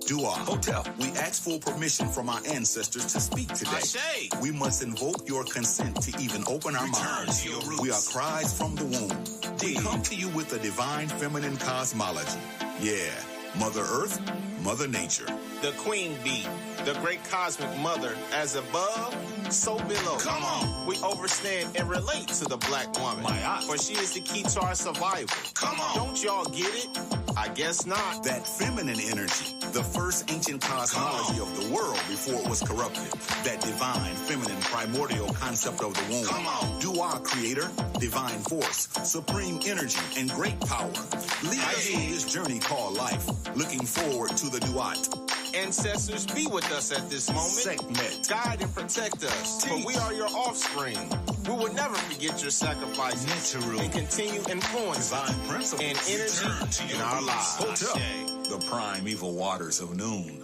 Dua Hotel. We ask for permission from our ancestors to speak today. Ashe. We must invoke your consent to even open our minds. to your roots. We are cries from the womb. We come to you with a divine feminine cosmology. Yeah, Mother Earth, Mother Nature. The queen bee, the great cosmic mother, as above, so below. Come on. We understand and relate to the black woman. My eye. For she is the key to our survival. Come on. Don't y'all get it? I guess not. That feminine energy, the first ancient cosmology of the world before it was corrupted. That divine, feminine, primordial concept of the womb. Come on. Dua creator, divine force, supreme energy, and great power. Lead us on this journey called life. Looking forward to the Duat. Ancestors, be with us at this moment. Sekhmet. Guide and protect us, for we are your offspring. We will never forget your sacrifices Neteru. and continue influencing Divine principles. and energy in our lives. Hotel. Ashe. The primeval waters of noon.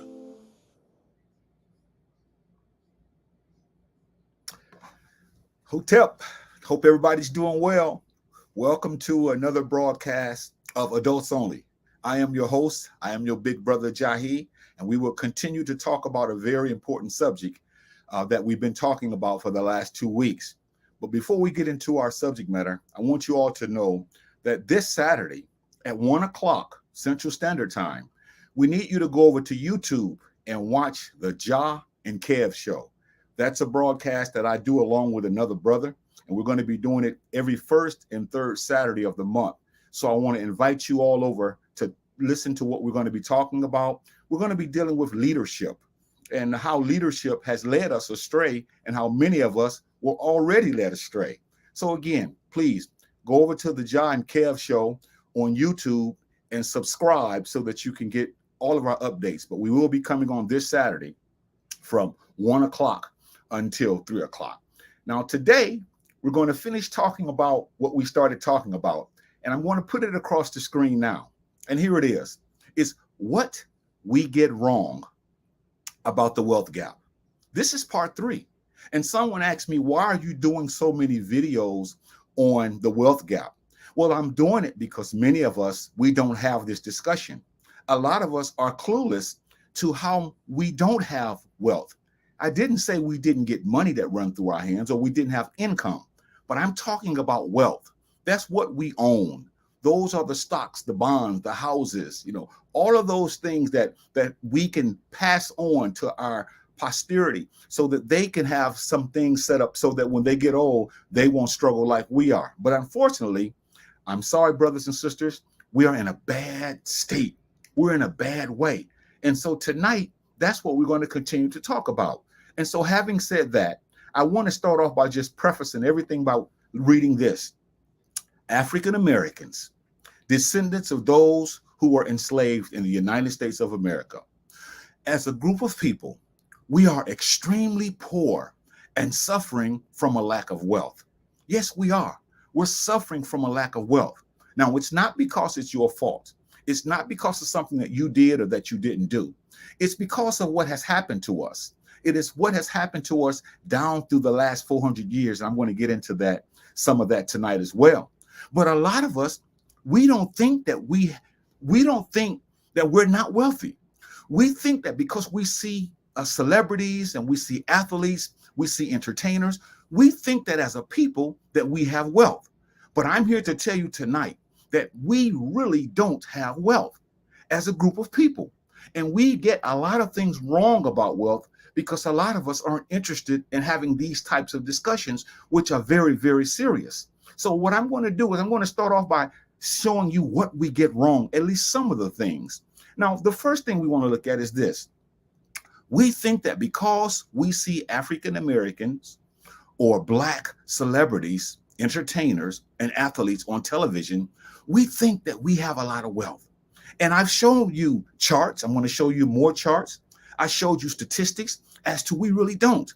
Hotep, hope everybody's doing well. Welcome to another broadcast of Adults Only. I am your host. I am your big brother Jahi, and we will continue to talk about a very important subject that we've been talking about for the last 2 weeks. But before we get into our subject matter, I want you all to know that this Saturday at 1 o'clock Central Standard Time, we need you to go over to YouTube and watch the Ja and Kev show. That's a broadcast that I do along with another brother, and we're going to be doing it every first and third Saturday of the month. So I want to invite you all over to listen to what we're going to be talking about. We're going to be dealing with leadership and how leadership has led us astray and how many of us were already led astray. So again, please go over to the Ja and Kev show on YouTube and subscribe so that you can get all of our updates. But we will be coming on this Saturday from 1 o'clock until 3 o'clock. Now, today, we're going to finish talking about what we started talking about. And I'm going to put it across the screen now. And here it is. It's what we get wrong about the wealth gap. This is part 3. And someone asked me, why are you doing so many videos on the wealth gap? Well, I'm doing it because many of us, we don't have this discussion. A lot of us are clueless to how we don't have wealth. I didn't say we didn't get money that run through our hands or we didn't have income, but I'm talking about wealth. That's what we own. Those are the stocks, the bonds, the houses, all of those things that we can pass on to our posterity so that they can have some things set up so that when they get old, they won't struggle like we are. But unfortunately, I'm sorry, brothers and sisters, we are in a bad state. We're in a bad way. And so tonight, that's what we're going to continue to talk about. And so having said that, I want to start off by just prefacing everything by reading this. African Americans, descendants of those who were enslaved in the United States of America. As a group of people, we are extremely poor and suffering from a lack of wealth. Yes, we are. We're suffering from a lack of wealth. Now, it's not because it's your fault. It's not because of something that you did or that you didn't do. It's because of what has happened to us. It is what has happened to us down through the last 400 years. And I'm going to get into that, some of that tonight as well. But a lot of us, we don't think that we don't think that we're not wealthy. We think that because we see celebrities and we see athletes, we see entertainers, we think that as a people that we have wealth. But I'm here to tell you tonight that we really don't have wealth as a group of people. And we get a lot of things wrong about wealth because a lot of us aren't interested in having these types of discussions, which are very, very serious. So what I'm going to do is I'm going to start off by showing you what we get wrong, at least some of the things. Now, the first thing we want to look at is this. We think that because we see African Americans or Black celebrities, entertainers, and athletes on television, we think that we have a lot of wealth. And I've shown you charts. I'm going to show you more charts. I showed you statistics as to we really don't.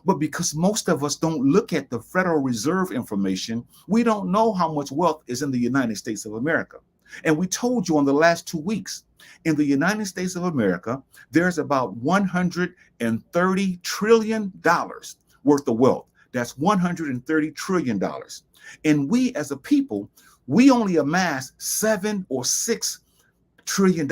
But because most of us don't look at the Federal Reserve information, we don't know how much wealth is in the United States of America. And we told you on the last 2 weeks, in the United States of America, there's about $130 trillion worth of wealth. That's $130 trillion. And we as a people, we only amass $7 or $6 trillion.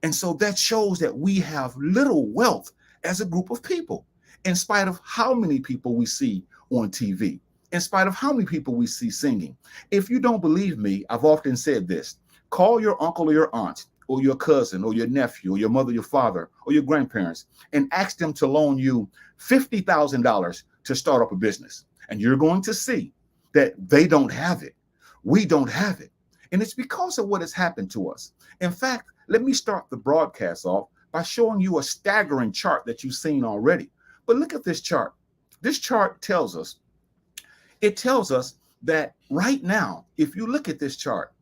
And so that shows that we have little wealth as a group of people, in spite of how many people we see on TV, in spite of how many people we see singing. If you don't believe me, I've often said this: call your uncle or your aunt or your cousin or your nephew or your mother, your father, or your grandparents and ask them to loan you $50,000 to start up a business. And you're going to see that they don't have it. We don't have it. And it's because of what has happened to us. In fact, let me start the broadcast off by showing you a staggering chart that you've seen already. But look at this chart. This chart tells us, that right now, if you look at this chart,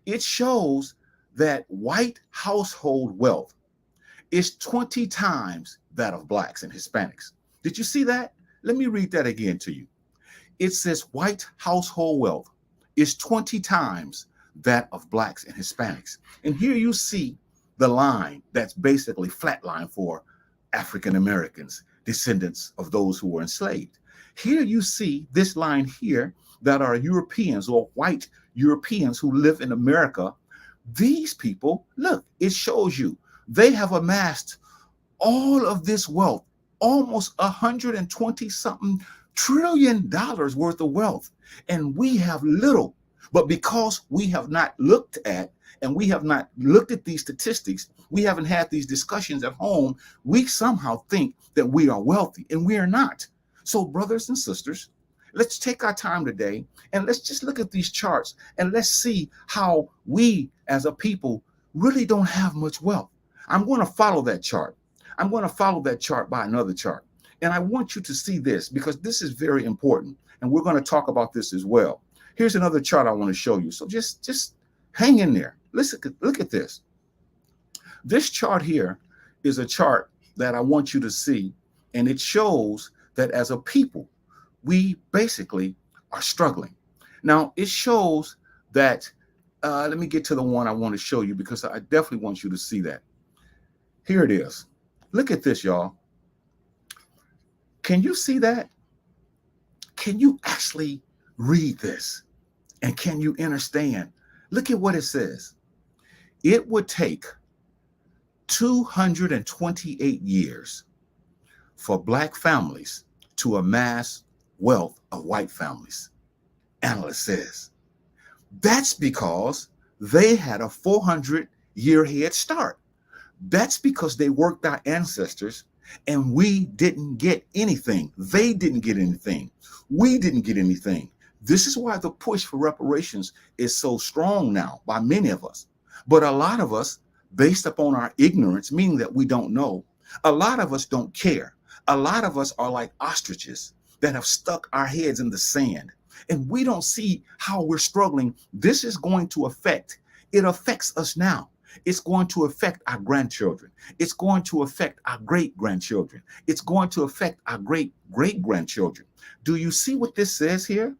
it shows that white household wealth is 20 times that of blacks and Hispanics. Did you see that? Let me read that again to you. It says white household wealth is 20 times that of blacks and Hispanics. And here you see the line that's basically flat line for African Americans, descendants of those who were enslaved. Here you see this line here that are Europeans or white Europeans who live in America. These people, look, it shows you they have amassed all of this wealth, almost 120 something trillion dollars worth of wealth. And we have little. But because we have not looked at these statistics, we haven't had these discussions at home, we somehow think that we are wealthy, and we are not. So brothers and sisters, let's take our time today and let's just look at these charts and let's see how we as a people really don't have much wealth. I'm going to follow that chart. I'm going to follow that chart by another chart. And I want you to see this because this is very important. And we're going to talk about this as well. Here's another chart I want to show you. So just hang in there. Look at this. This chart here is a chart that I want you to see. And it shows that as a people, we basically are struggling. Now, it shows that, let me get to the one I want to show you because I definitely want you to see that. Here it is. Look at this, y'all. Can you see that? Can you actually read this? And can you understand? Look at what it says. It would take 228 years for black families to amass wealth of white families, analyst says. That's because they had a 400-year head start. That's because they worked our ancestors and we didn't get anything. They didn't get anything. We didn't get anything. This is why the push for reparations is so strong now by many of us. But a lot of us, based upon our ignorance, meaning that we don't know, a lot of us don't care. A lot of us are like ostriches that have stuck our heads in the sand. And we don't see how we're struggling. This is going to it affects us now. It's going to affect our grandchildren. It's going to affect our great-grandchildren. It's going to affect our great-great-grandchildren. Do you see what this says here?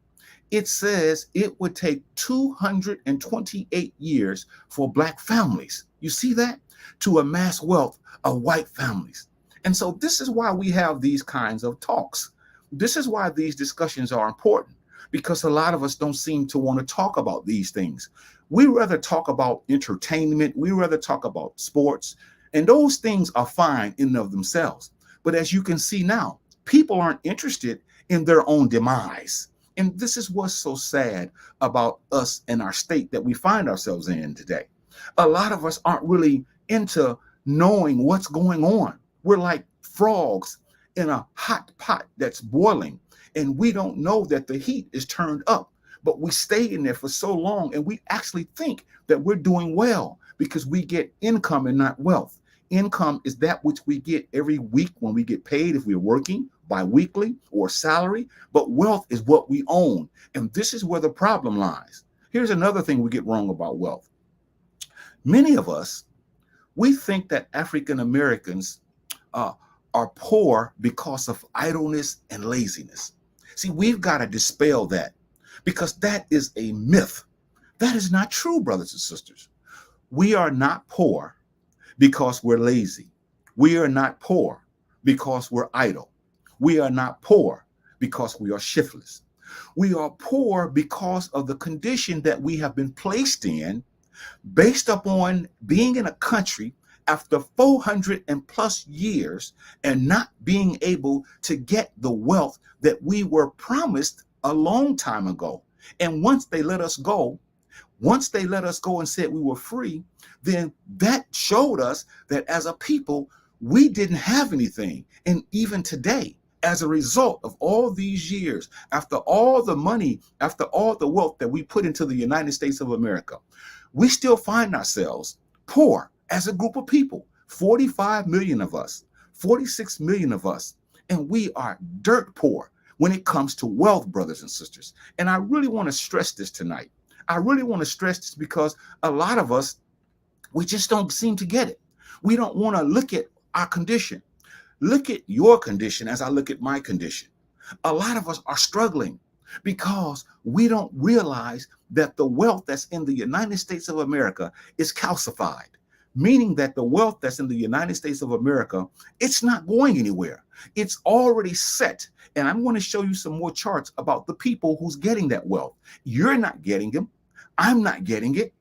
It says it would take 228 years for black families, you see that, to amass wealth of white families. And so this is why we have these kinds of talks. This is why these discussions are important, because a lot of us don't seem to want to talk about these things. We rather talk about entertainment. We rather talk about sports, and those things are fine in and of themselves. But as you can see now, people aren't interested in their own demise. And this is what's so sad about us and our state that we find ourselves in today. A lot of us aren't really into knowing what's going on. We're like frogs in a hot pot that's boiling, and we don't know that the heat is turned up, but we stay in there for so long, and we actually think that we're doing well because we get income and not wealth. Income is that which we get every week when we get paid if we're working, bi-weekly or salary, but wealth is what we own. And this is where the problem lies. Here's another thing we get wrong about wealth. Many of us, we think that African Americans are poor because of idleness and laziness. See, we've got to dispel that because that is a myth. That is not true, brothers and sisters. We are not poor because we're lazy. We are not poor because we're idle. We are not poor because we are shiftless. We are poor because of the condition that we have been placed in based upon being in a country after 400 and plus years and not being able to get the wealth that we were promised a long time ago. And once they let us go and said we were free, then that showed us that as a people, we didn't have anything. And even today, as a result of all these years, after all the money, after all the wealth that we put into the United States of America, we still find ourselves poor as a group of people. 45 million of us, 46 million of us, and we are dirt poor when it comes to wealth, brothers and sisters. And I really want to stress this tonight. I really want to stress this because a lot of us, we just don't seem to get it. We don't want to look at our condition. Look at your condition as I look at my condition. A lot of us are struggling because we don't realize that the wealth that's in the United States of America is calcified, meaning that the wealth that's in the United States of America, it's not going anywhere. It's already set. And I'm going to show you some more charts about the people who's getting that wealth. You're not getting them. I'm not getting it.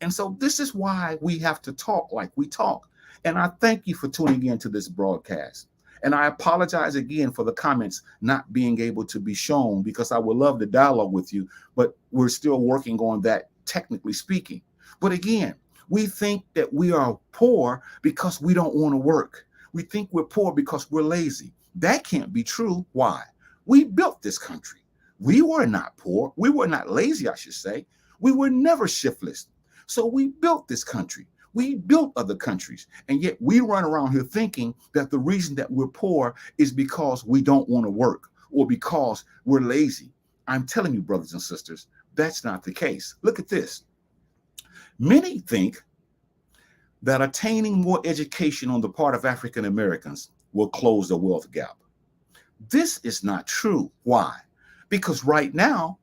And so this is why we have to talk like we talk. And I thank you for tuning in to this broadcast. And I apologize again for the comments not being able to be shown, because I would love to dialogue with you, but we're still working on that, technically speaking. But again, we think that we are poor because we don't want to work. We think we're poor because we're lazy. That can't be true. Why? We built this country. We were not poor. We were not lazy, I should say. We were never shiftless. So we built this country. We built other countries, and yet we run around here thinking that the reason that we're poor is because we don't want to work or because we're lazy. I'm telling you, brothers and sisters, that's not the case. Look at this. Many think that attaining more education on the part of African Americans will close the wealth gap. This is not true. Why? Because right now,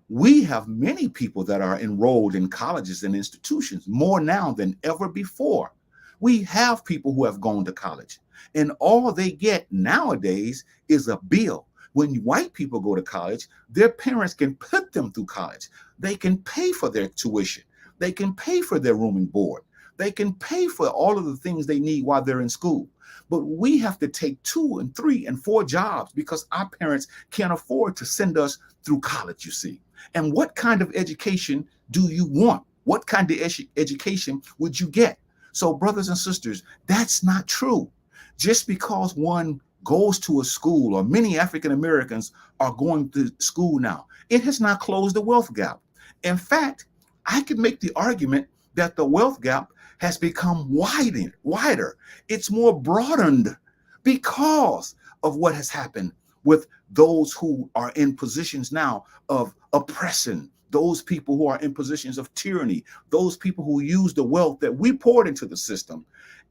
we have many people that are enrolled in colleges and institutions, more now than ever before. We have people who have gone to college, and all they get nowadays is a bill. When white people go to college, their parents can put them through college. They can pay for their tuition. They can pay for their room and board. They can pay for all of the things they need while they're in school. But we have to take 2 and 3 and 4 jobs because our parents can't afford to send us through college, you see. And what kind of education do you want? What kind of education would you get? So, brothers and sisters, that's not true. Just because one goes to a school, or many African Americans are going to school now, it has not closed the wealth gap. In fact, I could make the argument that the wealth gap has become wider. It's more broadened because of what has happened with those who are in positions now of oppression, those people who are in positions of tyranny, those people who use the wealth that we poured into the system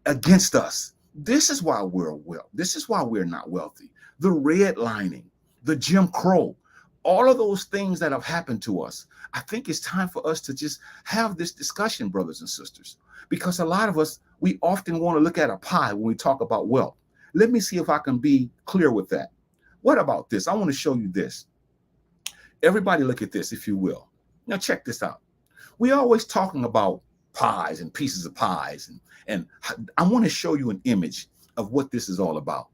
against us. This is why this is why we're not wealthy. The redlining, the Jim Crow, all of those things that have happened to us. I think it's time for us to just have this discussion, brothers and sisters, because a lot of us, we often want to look at a pie when we talk about wealth. Let me see if I can be clear with that. What about this? I want to show you this. Everybody look at this, if you will. Now check this out. We're always talking about pies and pieces of pies. And I want to show you an image of what this is all about.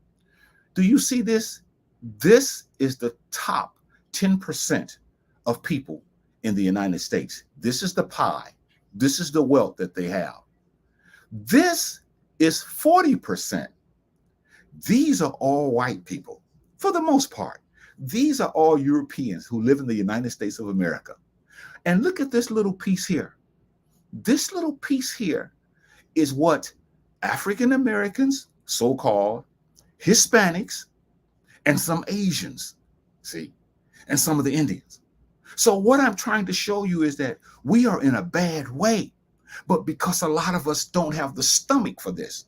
Do you see this? This is the top 10% of people in the United States. This is the pie. This is the wealth that they have. This is 40%. These are all white people. For the most part, these are all Europeans who live in the United States of America. And look at this little piece here. This little piece here is what African Americans, so-called Hispanics, and some Asians, see, and some of the Indians. So what I'm trying to show you is that we are in a bad way, but because a lot of us don't have the stomach for this,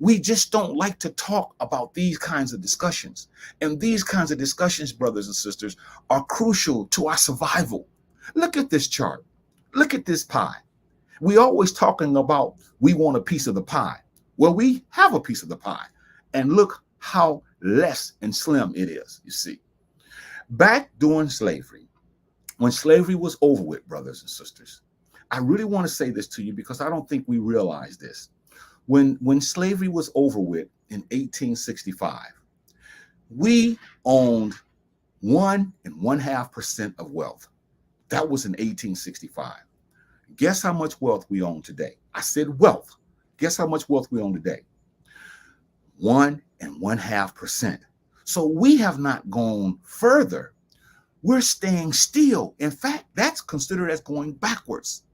we just don't like to talk about these kinds of discussions. And these kinds of discussions, brothers and sisters, are crucial to our survival. Look at this chart. Look at this pie. We always talking about we want a piece of the pie. Well, we have a piece of the pie. And look how less and slim it is, you see. Back during slavery, when slavery was over with, brothers and sisters, I really want to say this to you because I don't think we realize this. When slavery was over with in 1865, we owned 1.5% of wealth. That was in 1865. Guess how much wealth we own today? I said wealth. Guess how much wealth we own today? 1.5%. So we have not gone further. We're staying still. In fact, that's considered as going backwards.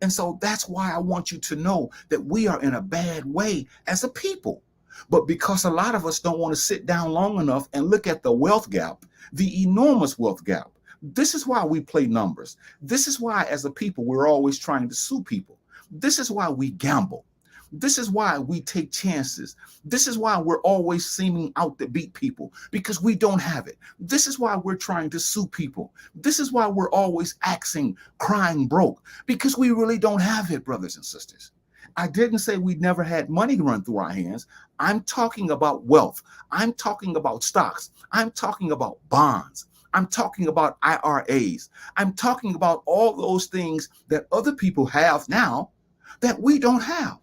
And so that's why I want you to know that we are in a bad way as a people. But because a lot of us don't want to sit down long enough and look at the wealth gap, the enormous wealth gap. This is why we play numbers. This is why, as a people, we're always trying to sue people. This is why we gamble. This is why we take chances. This is why we're always seeming out to beat people, because we don't have it. This is why we're trying to sue people. This is why we're always asking, crying broke, because we really don't have it, brothers and sisters. I didn't say we never had money run through our hands. I'm talking about wealth. I'm talking about stocks. I'm talking about bonds. I'm talking about IRAs. I'm talking about all those things that other people have now that we don't have.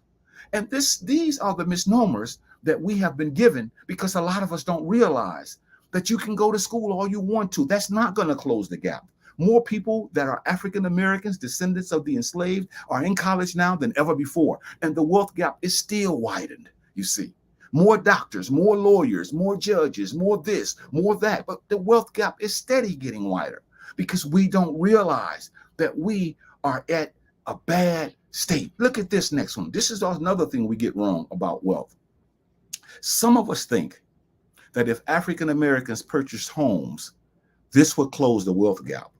And these are the misnomers that we have been given, because a lot of us don't realize that you can go to school all you want to. That's not going to close the gap. More people that are African Americans, descendants of the enslaved, are in college now than ever before. And the wealth gap is still widened, you see. More doctors, more lawyers, more judges, more this, more that. But the wealth gap is steady getting wider, because we don't realize that we are at a bad state. Look at this next one. This is another thing we get wrong about wealth. Some of us think that if African Americans purchased homes, this would close the wealth gap.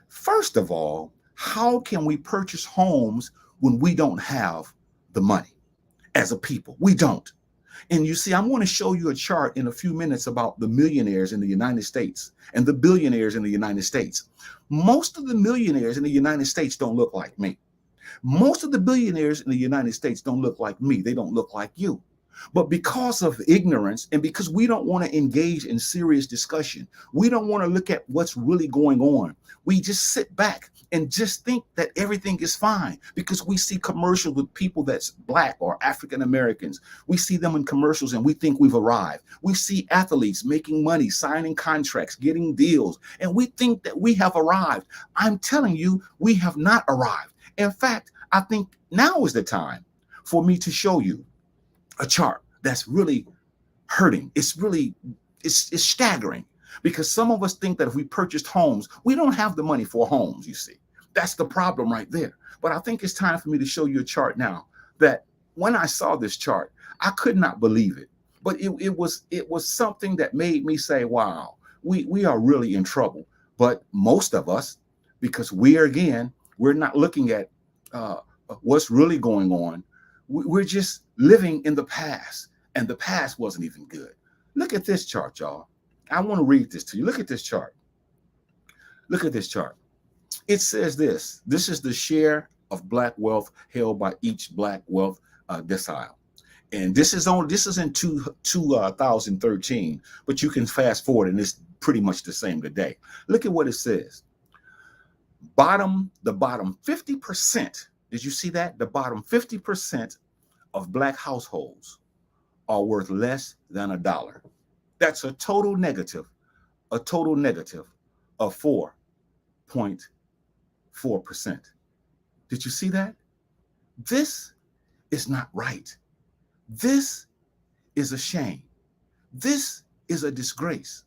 First of all, how can we purchase homes when we don't have the money as a people? We don't. And you see, I'm going to show you a chart in a few minutes about the millionaires in the United States and the billionaires in the United States. Most of the millionaires in the United States don't look like me. Most of the billionaires in the United States don't look like me. They don't look like you. But because of ignorance, and because we don't want to engage in serious discussion, we don't want to look at what's really going on. We just sit back and just think that everything is fine, because we see commercials with people that's Black or African Americans. We see them in commercials and we think we've arrived. We see athletes making money, signing contracts, getting deals, and we think that we have arrived. I'm telling you, we have not arrived. In fact, I think now is the time for me to show you a chart that's really hurting. It's staggering, because some of us think that if we purchased homes, we don't have the money for homes, you see. That's the problem right there. But I think it's time for me to show you a chart now that when I saw this chart, I could not believe it. But it was something that made me say, wow, we are really in trouble. But most of us, because we're not looking at what's really going on. We're just living in the past, and the past wasn't even good. Look at this chart, y'all. I want to read this to you. Look at this chart. Look at this chart. It says this. This is the share of Black wealth held by each Black wealth decile. And this is in 2013, but you can fast forward and it's pretty much the same today. Look at what it says. The bottom 50%. Did you see that? The bottom 50% of Black households are worth less than $1. That's a total negative of 4.4%. Did you see that? This is not right. This is a shame. This is a disgrace.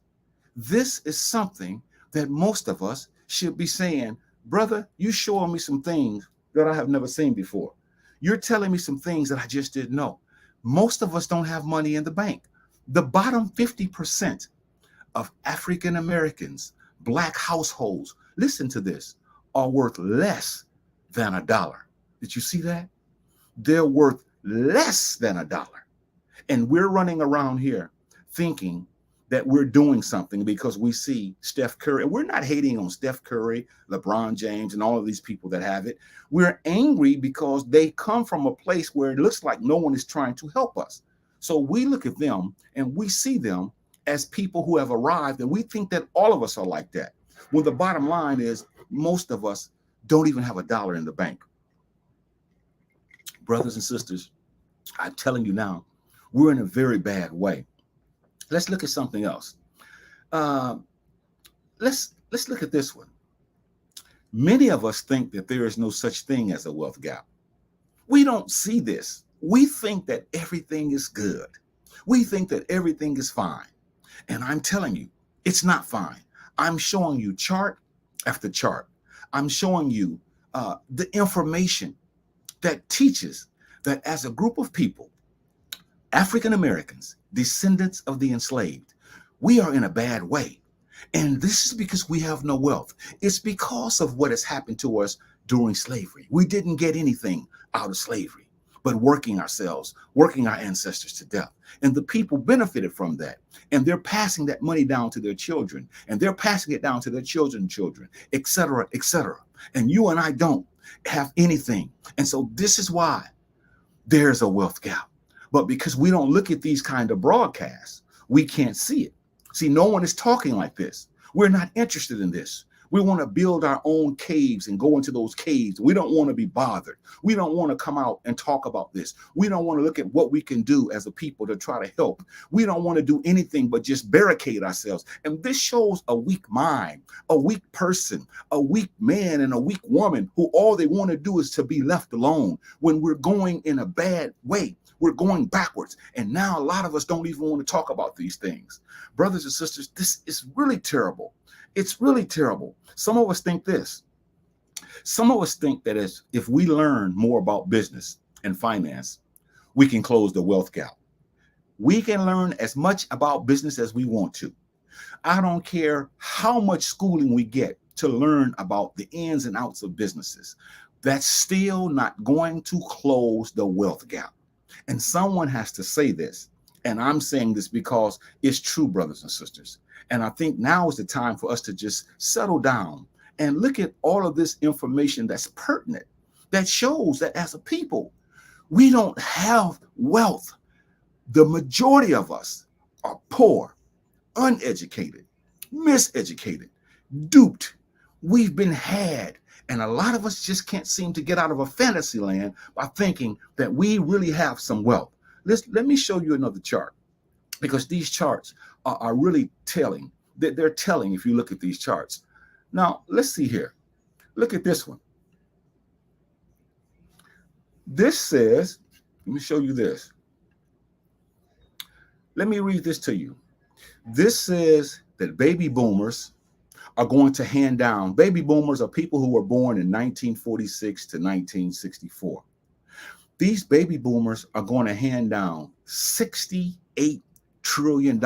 This is something that most of us should be saying, brother, you showing me some things that I have never seen before. You're telling me some things that I just didn't know. Most of us don't have money in the bank. The bottom 50% of African Americans, Black households, listen to this, are worth less than $1. Did you see that? They're worth less than $1. And we're running around here thinking that we're doing something because we see Steph Curry. And we're not hating on Steph Curry, LeBron James, and all of these people that have it. We're angry because they come from a place where it looks like no one is trying to help us. So we look at them and we see them as people who have arrived, and we think that all of us are like that. When the bottom line is most of us don't even have $1 in the bank. Brothers and sisters, I'm telling you now, we're in a very bad way. Let's look at something else. Uh, let's look at this one. Many of us think that there is no such thing as a wealth gap. We don't see this. We think that everything is good. We think that everything is fine. And I'm telling you, it's not fine. I'm showing you chart after chart. I'm showing you the information that teaches that as a group of people, African Americans, descendants of the enslaved, we are in a bad way. And this is because we have no wealth. It's because of what has happened to us during slavery. We didn't get anything out of slavery, but working ourselves, working our ancestors to death. And the people benefited from that. And they're passing that money down to their children, and they're passing it down to their children's children, et cetera, et cetera. And you and I don't have anything. And so this is why there's a wealth gap. But because we don't look at these kind of broadcasts, we can't see it. See, no one is talking like this. We're not interested in this. We want to build our own caves and go into those caves. We don't want to be bothered. We don't want to come out and talk about this. We don't want to look at what we can do as a people to try to help. We don't want to do anything but just barricade ourselves. And this shows a weak mind, a weak person, a weak man, and a weak woman who all they want to do is to be left alone when we're going in a bad way. We're going backwards. And now a lot of us don't even want to talk about these things. Brothers and sisters, this is really terrible. It's really terrible. Some of us think this. Some of us think that if we learn more about business and finance, we can close the wealth gap. We can learn as much about business as we want to. I don't care how much schooling we get to learn about the ins and outs of businesses. That's still not going to close the wealth gap. And someone has to say this. And I'm saying this because it's true, brothers and sisters. And I think now is the time for us to just settle down and look at all of this information that's pertinent, that shows that as a people, we don't have wealth. The majority of us are poor, uneducated, miseducated, duped. We've been had. And a lot of us just can't seem to get out of a fantasy land by thinking that we really have some wealth. Let me show you another chart, because these charts are really telling. They're telling if you look at these charts. Now, let's see here. Look at this one. This says, let me show you this. Let me read this to you. This says that baby boomers are going to hand down. Baby boomers are people who were born in 1946 to 1964. These baby boomers are going to hand down $68 trillion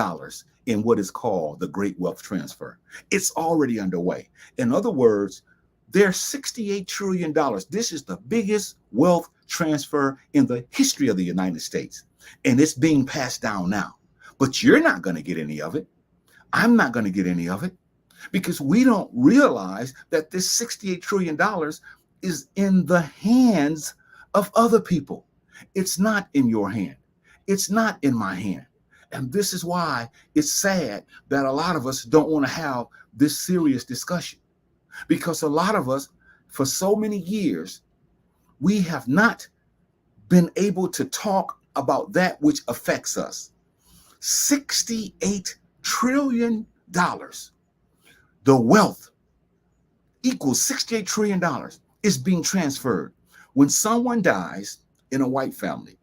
in what is called the Great Wealth Transfer. It's already underway. In other words, there's $68 trillion. This is the biggest wealth transfer in the history of the United States. And it's being passed down now. But you're not going to get any of it. I'm not going to get any of it, because we don't realize that this $68 trillion is in the hands of other people. It's not in your hand. It's not in my hand. And this is why it's sad that a lot of us don't want to have this serious discussion, because a lot of us, for so many years, we have not been able to talk about that which affects us. $68 trillion. The wealth equals $68 trillion is being transferred. When someone dies in a white family,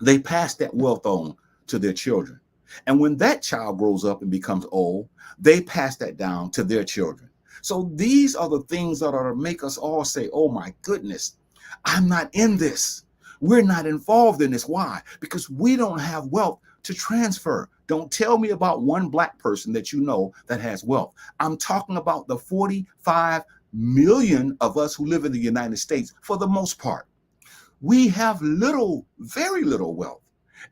they pass that wealth on to their children. And when that child grows up and becomes old, they pass that down to their children. So these are the things that are to make us all say, oh my goodness, I'm not in this. We're not involved in this. Why? Because we don't have wealth to transfer. Don't tell me about one black person that you know that has wealth. I'm talking about the 45 million of us who live in the United States. For the most part, we have little, very little wealth.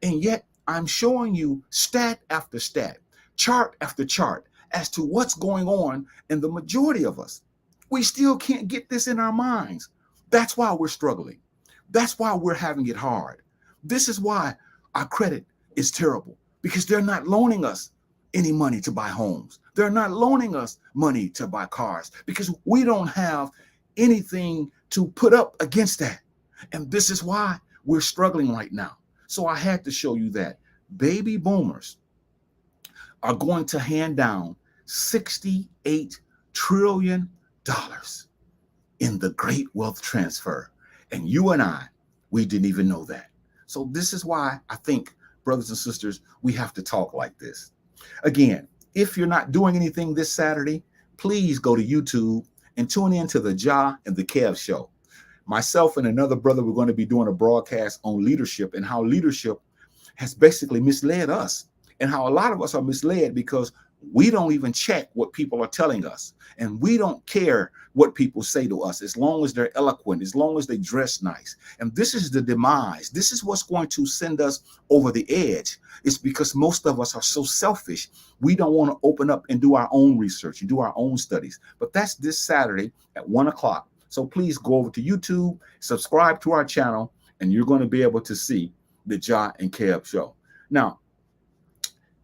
And yet I'm showing you stat after stat, chart after chart as to what's going on in the majority of us. We still can't get this in our minds. That's why we're struggling. That's why we're having it hard. This is why our credit is terrible, because they're not loaning us any money to buy homes. They're not loaning us money to buy cars, because we don't have anything to put up against that. And this is why we're struggling right now. So I had to show you that baby boomers are going to hand down $68 trillion in the great wealth transfer. And you and I, we didn't even know that. So this is why I think, brothers and sisters, we have to talk like this. Again, if you're not doing anything this Saturday, please go to YouTube and tune in to the Ja and the Kev show. Myself and another brother, we're going to be doing a broadcast on leadership and how leadership has basically misled us, and how a lot of us are misled because we don't even check what people are telling us, and we don't care what people say to us as long as they're eloquent, as long as they dress nice. And this is the demise. This is what's going to send us over the edge. It's because most of us are so selfish. We don't want to open up and do our own research and do our own studies. But that's this Saturday at 1 o'clock. So please go over to YouTube, subscribe to our channel, and you're going to be able to see the Ja and Kev show. Now,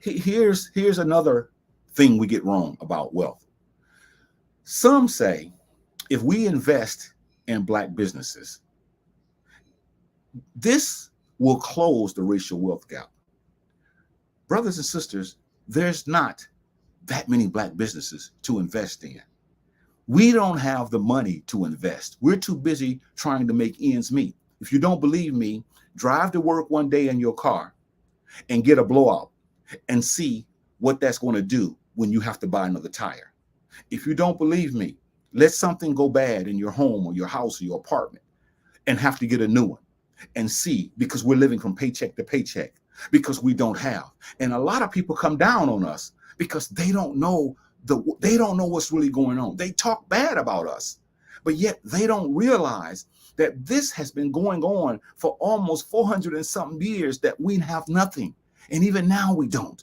here's another thing we get wrong about wealth. Some say if we invest in Black businesses, this will close the racial wealth gap. Brothers and sisters, there's not that many Black businesses to invest in. We don't have the money to invest. We're too busy trying to make ends meet. If you don't believe me, drive to work one day in your car and get a blowout and see what that's going to do when you have to buy another tire. If you don't believe me, let something go bad in your home or your house or your apartment and have to get a new one and see, because we're living from paycheck to paycheck because we don't have. And a lot of people come down on us because they don't know what's really going on. They talk bad about us, but yet they don't realize that this has been going on for almost 400 and something years that we have nothing. And even now we don't.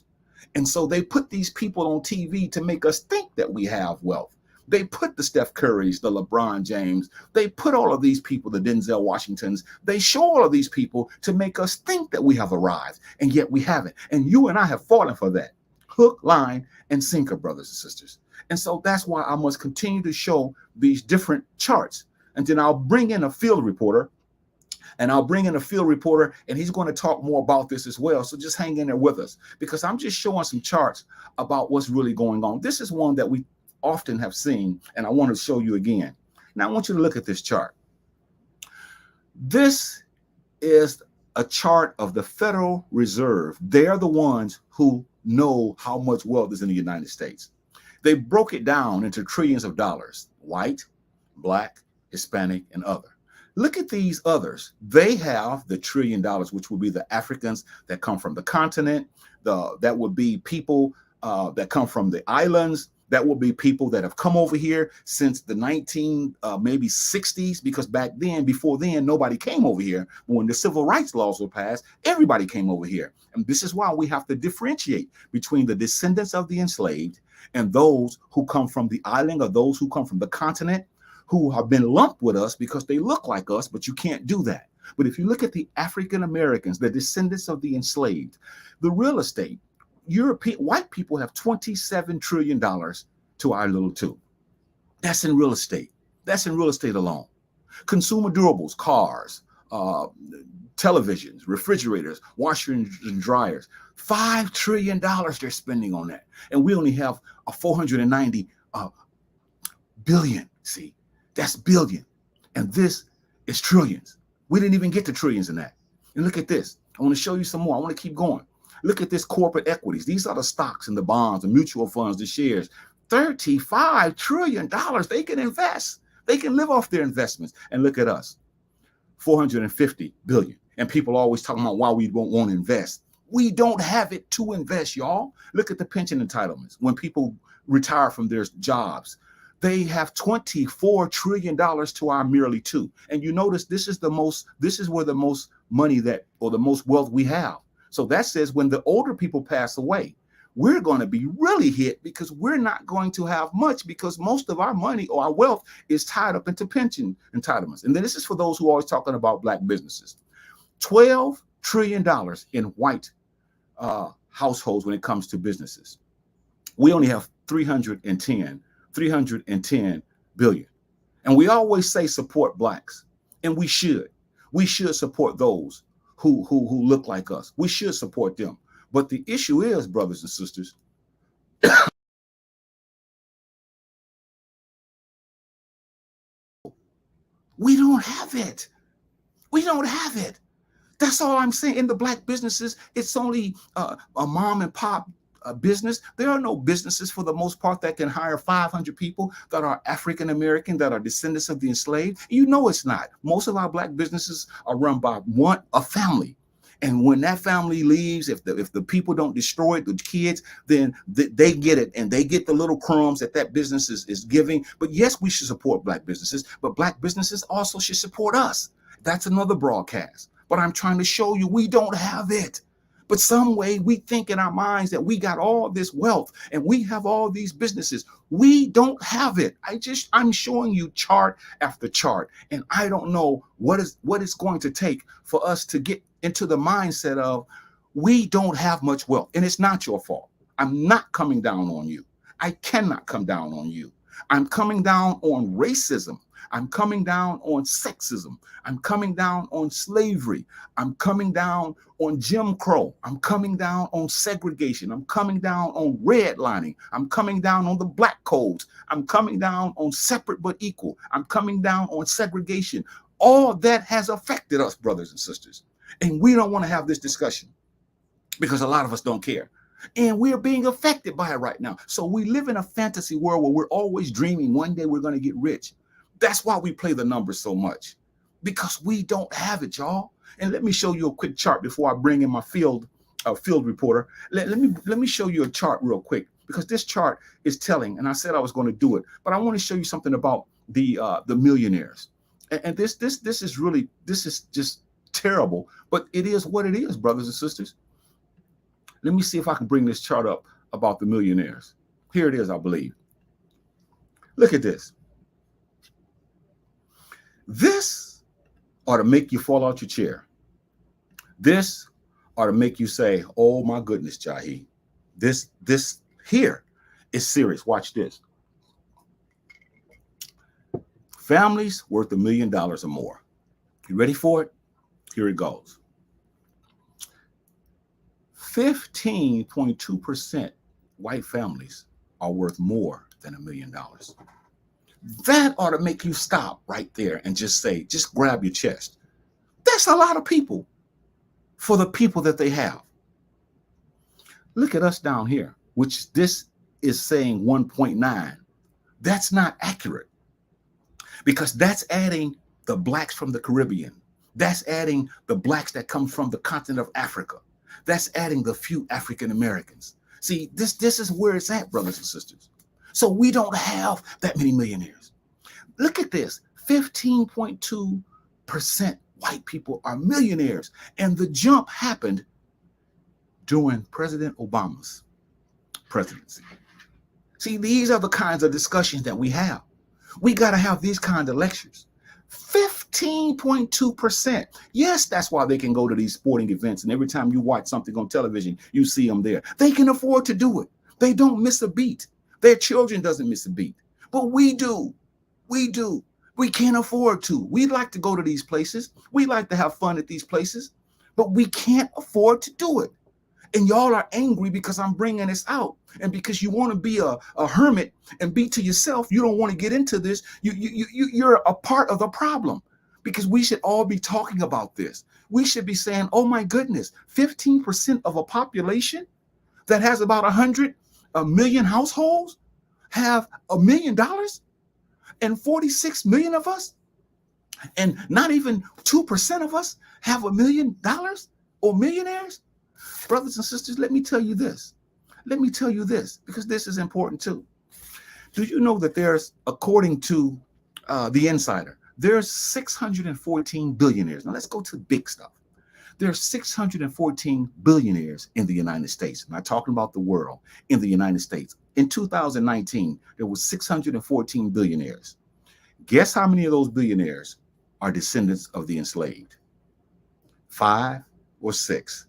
And so they put these people on TV to make us think that we have wealth. They put the Steph Currys, the LeBron James, they put all of these people, the Denzel Washingtons, they show all of these people to make us think that we have arrived, and yet we haven't. And you and I have fallen for that. Hook, line, and sinker, brothers and sisters. And so that's why I must continue to show these different charts. And then I'll bring in a field reporter, and he's going to talk more about this as well. So just hang in there with us, because I'm just showing some charts about what's really going on. This is one that we often have seen, and I want to show you again. Now I want you to look at this chart. This is a chart of the Federal Reserve. They are the ones who know how much wealth is in the United States. They broke it down into trillions of dollars: white, Black, Hispanic, and other. Look at these others. They have the $1 trillion, which would be the Africans that come from the continent. That would be people that come from the islands. That will be people that have come over here since the maybe 60s, because before then, nobody came over here. When the civil rights laws were passed, everybody came over here. And this is why we have to differentiate between the descendants of the enslaved and those who come from the island, or those who come from the continent, who have been lumped with us because they look like us, but you can't do that. But if you look at the African Americans, the descendants of the enslaved, the real estate, white people have $27 trillion to our little 2. That's in real estate. That's in real estate alone. Consumer durables, cars, televisions, refrigerators, washers and dryers, $5 trillion they're spending on that. And we only have a 490 billion. See, that's billion. And this is trillions. We didn't even get to trillions in that. And look at this. I want to show you some more. I want to keep going. Look at this corporate equities. These are the stocks and the bonds, the mutual funds, the shares. $35 trillion they can invest. They can live off their investments. And look at us, 450 billion. And people always talking about why we won't want to invest. We don't have it to invest, y'all. Look at the pension entitlements. When people retire from their jobs, they have $24 trillion to our merely 2. And you notice this is where the most money or the most wealth we have. So that says when the older people pass away, we're going to be really hit, because we're not going to have much, because most of our money or our wealth is tied up into pension entitlements. And then this is for those who are always talking about Black businesses. $12 trillion in white households when it comes to businesses. We only have 310 billion. And we always say support Blacks, and we should support those who look like us. We should support them. But the issue is, brothers and sisters, we don't have it. We don't have it. That's all I'm saying. In the black businesses, it's only a mom and pop business. There are no businesses for the most part that can hire 500 people that are African American, that are descendants of the enslaved. You know it's not. Most of our black businesses are run by a family. And when that family leaves, if the people don't destroy it, the kids, then they get it, and they get the little crumbs that business is giving. But yes, we should support black businesses, but black businesses also should support us. That's another broadcast. But I'm trying to show you we don't have it. But some way we think in our minds that we got all this wealth and we have all these businesses. We don't have it. I'm showing you chart after chart. And I don't know what it's going to take for us to get into the mindset of we don't have much wealth. And it's not your fault. I'm not coming down on you. I cannot come down on you. I'm coming down on racism. I'm coming down on sexism. I'm coming down on slavery. I'm coming down on Jim Crow. I'm coming down on segregation. I'm coming down on redlining. I'm coming down on the black codes. I'm coming down on separate but equal. I'm coming down on segregation. All that has affected us, brothers and sisters. And we don't want to have this discussion because a lot of us don't care. And we're being affected by it right now. So we live in a fantasy world where we're always dreaming one day we're going to get rich. That's why we play the numbers so much, because we don't have it, y'all. And let me show you a quick chart before I bring in my field reporter. Let me show you a chart real quick, because this chart is telling, and I said I was going to do it, but I want to show you something about the millionaires. And this is just terrible, but it is what it is, brothers and sisters. Let me see if I can bring this chart up about the millionaires. Here it is, I believe. Look at this. This ought to make you fall out your chair. This ought to make you say, oh my goodness, Jahi, this here is serious. Watch this. Families worth $1 million or more. You ready for it? Here it goes. 15.2% white families are worth more than $1 million. That ought to make you stop right there and just say, just grab your chest. That's a lot of people for the people that they have. Look at us down here, which this is saying 1.9. That's not accurate, because that's adding the blacks from the Caribbean. That's adding the blacks that come from the continent of Africa. That's adding the few African Americans. See, this is where it's at, brothers and sisters. So we don't have that many millionaires. Look at this. 15.2% white people are millionaires. And the jump happened during President Obama's presidency. See, these are the kinds of discussions that we have. We got to have these kinds of lectures. 15.2%. Yes, that's why they can go to these sporting events. And every time you watch something on television, you see them there. They can afford to do it. They don't miss a beat. Their children doesn't miss a beat. But we do. We do. We can't afford to. We'd like to go to these places. We like to have fun at these places. But we can't afford to do it. And y'all are angry because I'm bringing this out. And because you want to be a hermit and be to yourself, you don't want to get into this. You're a part of the problem, because we should all be talking about this. We should be saying, oh my goodness, 15% of a population that has about 100 million households have $1 million, and 46 million of us, and not even 2% of us have $1 million or millionaires. Brothers and sisters, let me tell you this. Let me tell you this, because this is important too. Do you know that there's, according to the Insider, there's 614 billionaires. Now let's go to big stuff. There's 614 billionaires in the United States. I'm not talking about the world, in the United States. In 2019, there was 614 billionaires. Guess how many of those billionaires are descendants of the enslaved? 5 or 6,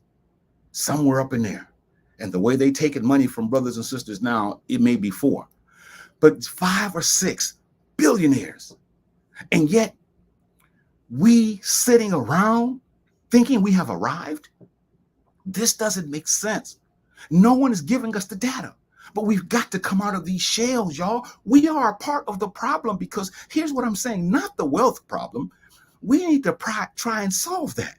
somewhere up in there. And the way they taking money from brothers and sisters now, it may be 4, but 5 or 6 billionaires. And yet we sitting around thinking we have arrived? This doesn't make sense. No one is giving us the data, but we've got to come out of these shells, y'all. We are a part of the problem, because here's what I'm saying, not the wealth problem. We need to try and solve that.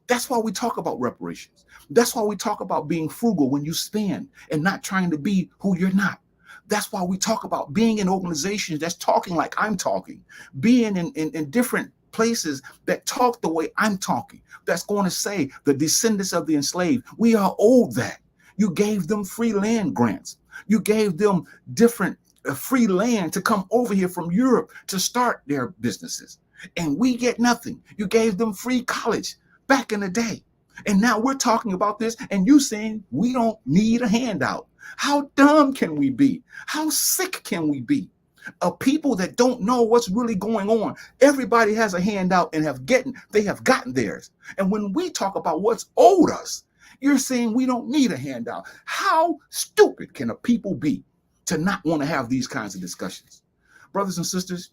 That's why we talk about reparations. That's why we talk about being frugal when you spend and not trying to be who you're not. That's why we talk about being in organizations that's talking like I'm talking, being in different places that talk the way I'm talking, that's going to say the descendants of the enslaved, we are owed that. You gave them free land grants. You gave them different free land to come over here from Europe to start their businesses. And we get nothing. You gave them free college back in the day. And now we're talking about this and you saying we don't need a handout. How dumb can we be? How sick can we be? Of people that don't know what's really going on. Everybody has a handout and they have gotten theirs. And when we talk about what's owed us, you're saying we don't need a handout. How stupid can a people be to not want to have these kinds of discussions? Brothers and sisters,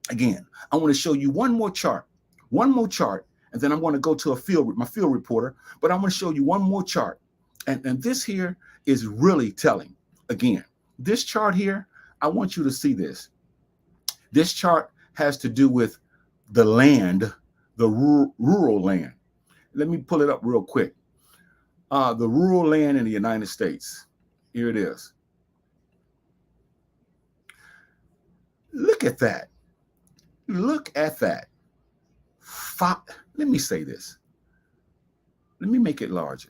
again, I want to show you one more chart, and then I'm going to go to my field reporter, but I'm going to show you one more chart. And this here is really telling. Again, this chart here, I want you to see this. This chart has to do with the land, the rural land. Let me pull it up real quick. The rural land in the United States. Here it is. Look at that. Look at that. Let me say this. Let me make it larger.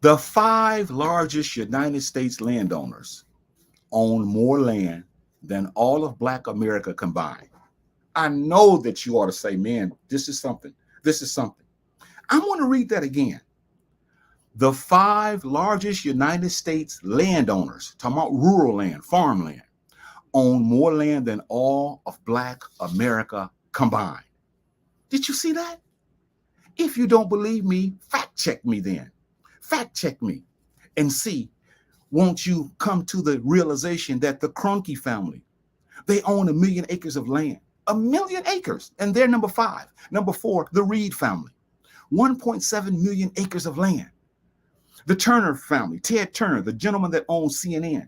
The 5 largest United States landowners own more land than all of Black America combined. I know that you ought to say, man, this is something. This is something. I'm going to read that again. The 5 largest United States landowners, talking about rural land, farmland, own more land than all of Black America combined. Did you see that? If you don't believe me, fact check me then. Fact check me and see. Won't you come to the realization that the Kroenke family, they own 1 million acres of land, 1 million acres, and they're number 5. Number 4, the Reed family, 1.7 million acres of land. The Turner family, Ted Turner, the gentleman that owns CNN,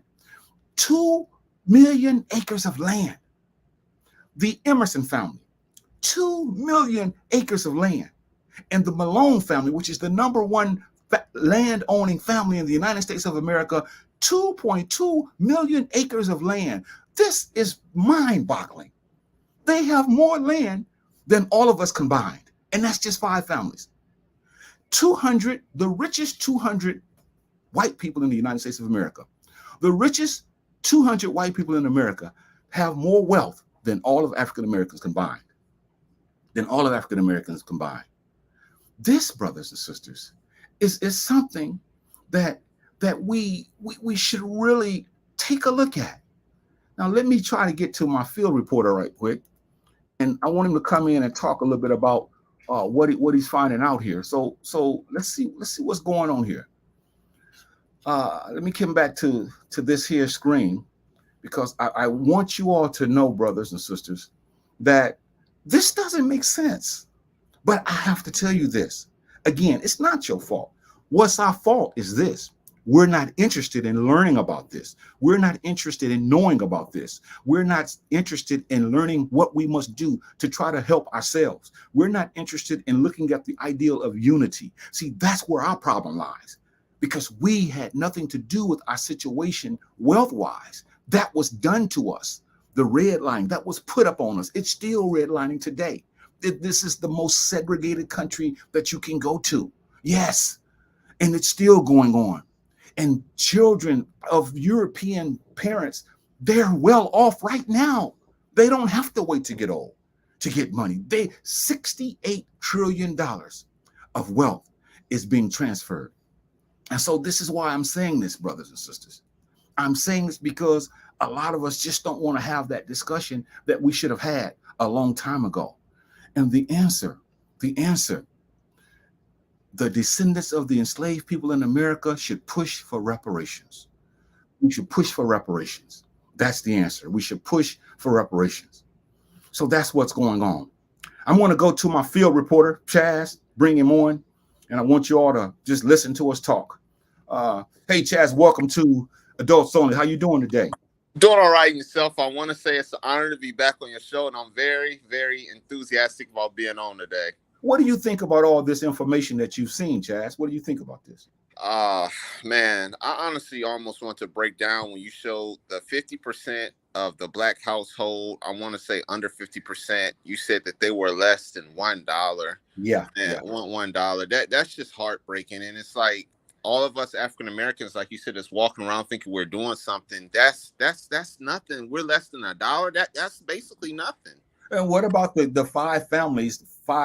2 million acres of land. The Emerson family, 2 million acres of land. And the Malone family, which is the number 1 land owning family in the United States of America, 2.2 million acres of land. This is mind-boggling. They have more land than all of us combined. And that's just 5 families. The richest 200 white people in the United States of America, the richest 200 white people in America have more wealth than all of African Americans combined. This, brothers and sisters, is something that we should really take a look at. Now, let me try to get to my field reporter right quick, and I want him to come in and talk a little bit about what he's finding out here. So let's see what's going on here. Let me come back to this here screen, because I want you all to know, brothers and sisters, that this doesn't make sense. But I have to tell you this. Again, it's not your fault. What's our fault is this. We're not interested in learning about this. We're not interested in knowing about this. We're not interested in learning what we must do to try to help ourselves. We're not interested in looking at the ideal of unity. See, that's where our problem lies, because we had nothing to do with our situation wealth-wise. That was done to us. The redlining that was put up on us, it's still redlining today. This is the most segregated country that you can go to. Yes. And it's still going on. And children of European parents, they're well off right now. They don't have to wait to get old to get money. $68 trillion of wealth is being transferred. And so this is why I'm saying this, brothers and sisters. I'm saying this because a lot of us just don't want to have that discussion that we should have had a long time ago. And the answer, the descendants of the enslaved people in America should push for reparations. We should push for reparations. That's the answer. We should push for reparations. So that's what's going on. I'm going to go to my field reporter, Chaz, bring him on, and I want you all to just listen to us talk. Hey, Chaz, welcome to Adults Only. How you doing today? Doing all right yourself. I want to say it's an honor to be back on your show, and I'm very, very enthusiastic about being on today. What do you think about all this information that you've seen, Chaz? What do you think about this? Man, I honestly almost want to break down when you showed the 50% of the black household. I want to say under 50%. You said that they were less than $1. Yeah, $1. That's just heartbreaking, and it's like all of us African Americans, like you said, is walking around thinking we're doing something. That's nothing. We're less than $1. That's basically nothing. And what about the five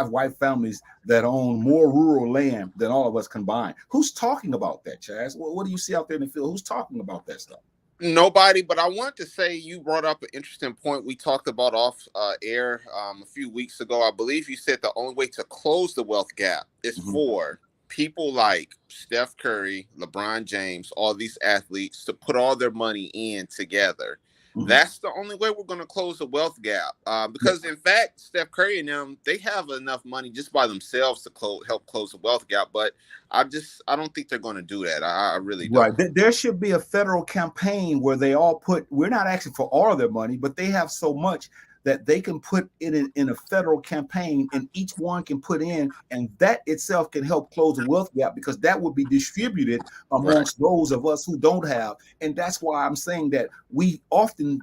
white families that own more rural land than all of us combined? Who's talking about that, Chaz? What do you see out there in the field? Who's talking about that stuff? Nobody, but I want to say you brought up an interesting point we talked about off air a few weeks ago. I believe you said the only way to close the wealth gap is for people like Steph Curry, LeBron James, all these athletes to put all their money in together. That's the only way we're going to close the wealth gap. Because in fact, Steph Curry and them, they have enough money just by themselves to help close the wealth gap. But I don't think they're going to do that. I really don't. Right. There should be a federal campaign where they all we're not asking for all of their money, but they have so much that they can put in a federal campaign, and each one can put in, and that itself can help close the wealth gap, because that would be distributed amongst those of us who don't have. And that's why I'm saying that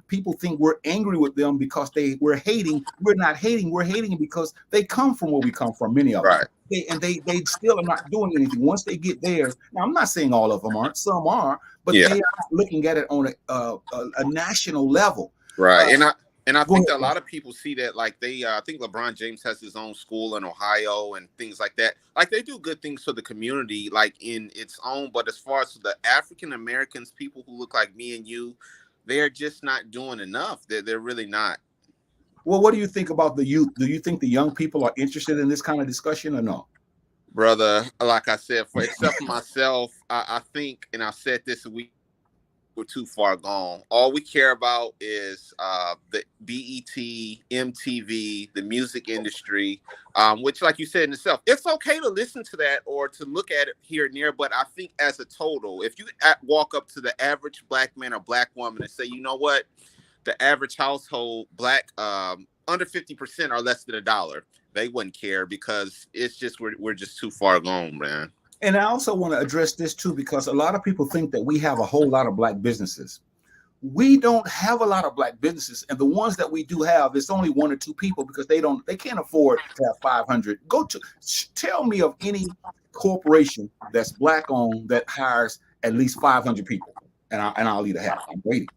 people think we're angry with them because we're hating. We're not hating. We're hating because they come from where we come from, many of them. They still are not doing anything. Once they get there, now I'm not saying all of them aren't. Some are, but they are looking at it on a national level. Right. And I think that a lot of people see that, like I think LeBron James has his own school in Ohio and things like that. Like they do good things for the community, like in its own. But as far as the African Americans, people who look like me and you, they're just not doing enough. They're really not. Well, what do you think about the youth? Do you think the young people are interested in this kind of discussion or no? Brother, like I said, except for myself, I think, and I said this we're too far gone. All we care about is the BET, MTV, the music industry, which, like you said in itself, it's okay to listen to that or to look at it here and there. But I think as a total, if you walk up to the average black man or black woman and say, you know what, the average household black under 50% are less than $1, they wouldn't care, because it's just we're just too far gone, man. And I also want to address this too, because a lot of people think that we have a whole lot of black businesses. We don't have a lot of black businesses, and the ones that we do have, it's only 1 or 2 people, because they can't afford to have 500. Tell me of any corporation that's black owned that hires at least 500 people, and I'll eat a half. I'm waiting.